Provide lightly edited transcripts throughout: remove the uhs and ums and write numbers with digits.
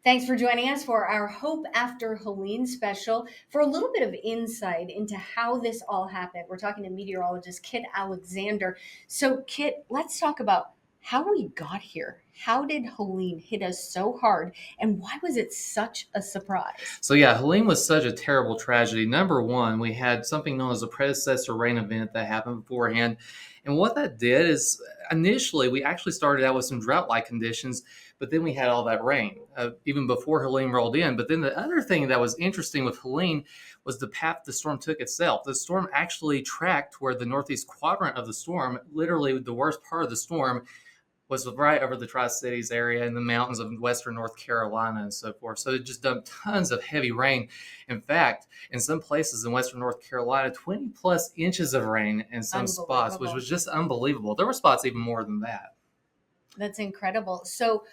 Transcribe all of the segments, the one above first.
Thanks for joining us for our Hope After Helene special. For a little bit of insight into how this all happened, we're talking to meteorologist Kit Alexander. So, Kit, let's talk about how we got here. How did Helene hit us so hard, and why was it such a surprise? So yeah, Helene was such a terrible tragedy. Number one, we had something known as a predecessor rain event that happened beforehand. And what that did is initially we actually started out with some drought-like conditions, but then we had all that rain even before Helene rolled in. But then the other thing that was interesting with Helene was the path the storm took itself. The storm actually tracked where the northeast quadrant of the storm, literally the worst part of the storm, was right over the Tri-Cities area and the mountains of western North Carolina and so forth. So it just dumped tons of heavy rain. In fact, in some places in western North Carolina, 20 plus inches of rain in some spots, which was just unbelievable. There were spots even more than that. That's incredible. So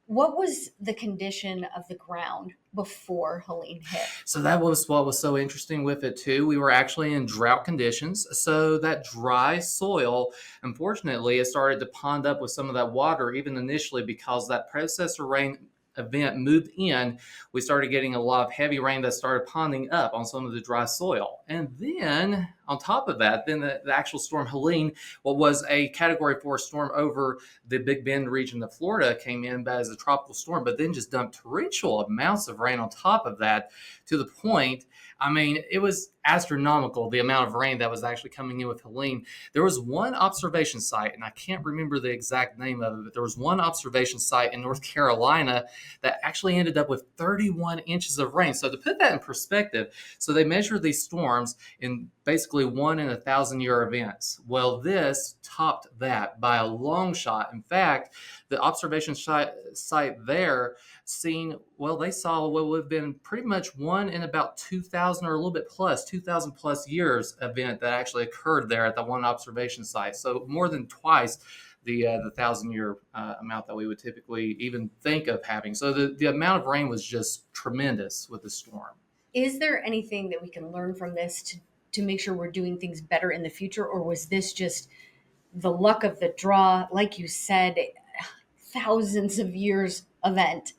what was the condition of the ground before Helene hit? So that was what was so interesting with it too. We were actually in drought conditions. So that dry soil, unfortunately, it started to pond up with some of that water even initially because that predecessor rain event moved in. We started getting a lot of heavy rain that started ponding up on some of the dry soil. And then on top of that, then the actual storm Helene, what was a Category 4 storm over the Big Bend region of Florida, came in as a tropical storm, but then just dumped torrential amounts of rain on top of that to the point, I mean, it was astronomical, the amount of rain that was actually coming in with Helene. There was one observation site, and I can't remember the exact name of it, but there was one observation site in North Carolina that actually ended up with 31 inches of rain. So to put that in perspective, so they measure these storms in basically 1 in 1,000-year events. Well, this topped that by a long shot. In fact, the observation site there they saw what would have been pretty much 1 in about 2,000 or a little bit plus, 2,000 plus years event that actually occurred there at the one observation site. So more than twice the 1,000-year amount that we would typically even think of having. So the amount of rain was just tremendous with the storm. Is there anything that we can learn from this to make sure we're doing things better in the future, or was this just the luck of the draw, like you said, thousands of years event?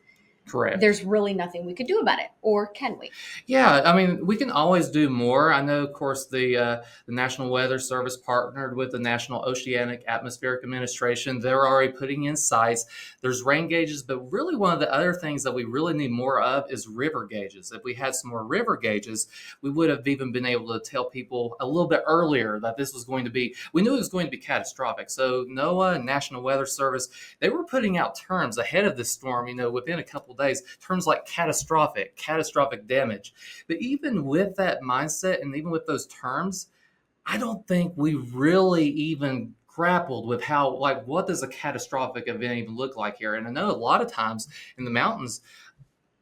Correct. There's really nothing we could do about it, or can we? Yeah, I mean, we can always do more. I know, of course, the National Weather Service partnered with the National Oceanic Atmospheric Administration. They're already putting in sites. There's rain gauges, but really one of the other things that we really need more of is river gauges. If we had some more river gauges, we would have even been able to tell people a little bit earlier that this was going to be, we knew it was going to be catastrophic. So NOAA and National Weather Service, they were putting out terms ahead of this storm, within a couple days, terms like catastrophic damage. But even with that mindset and even with those terms, I don't think we really even grappled with what does a catastrophic event even look like here? And I know a lot of times in the mountains,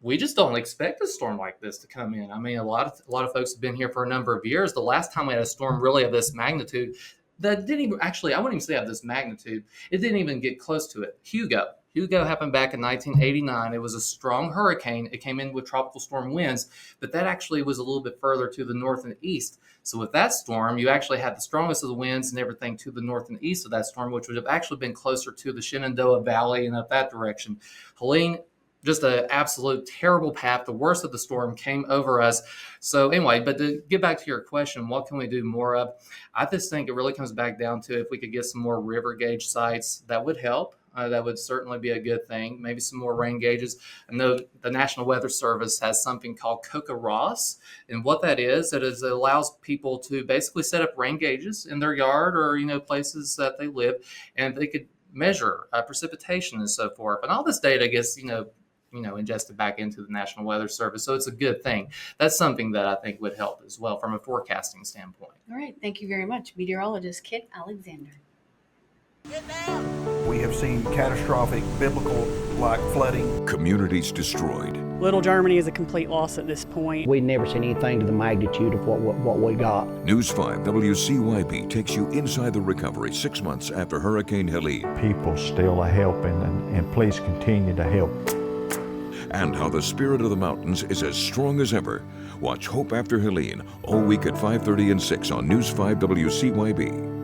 we just don't expect a storm like this to come in. I mean, a lot of folks have been here for a number of years. The last time we had a storm really of this magnitude, that didn't even, actually, I wouldn't even say of this magnitude, it didn't even get close to it. Hugo happened back in 1989. It was a strong hurricane. It came in with tropical storm winds, but that actually was a little bit further to the north and east. So with that storm, you actually had the strongest of the winds and everything to the north and east of that storm, which would have actually been closer to the Shenandoah Valley and up that direction. Helene, just an absolute terrible path. The worst of the storm came over us. So anyway, but to get back to your question, what can we do more of? I just think it really comes back down to if we could get some more river gauge sites, that would help. That would certainly be a good thing. Maybe some more rain gauges. I know the National Weather Service has something called CocoRoss. And what that is, it allows people to basically set up rain gauges in their yard or, places that they live, and they could measure precipitation and so forth. And all this data gets, ingested back into the National Weather Service. So it's a good thing. That's something that I think would help as well from a forecasting standpoint. All right. Thank you very much, Meteorologist Kit Alexander. We have seen catastrophic biblical-like flooding. Communities destroyed. Little Germany is a complete loss at this point. We'd never seen anything to the magnitude of what we got. News 5 WCYB takes you inside the recovery 6 months after Hurricane Helene. People still are helping, and please continue to help. And how the spirit of the mountains is as strong as ever. Watch Hope After Helene all week at 5:30 and 6 on News 5 WCYB.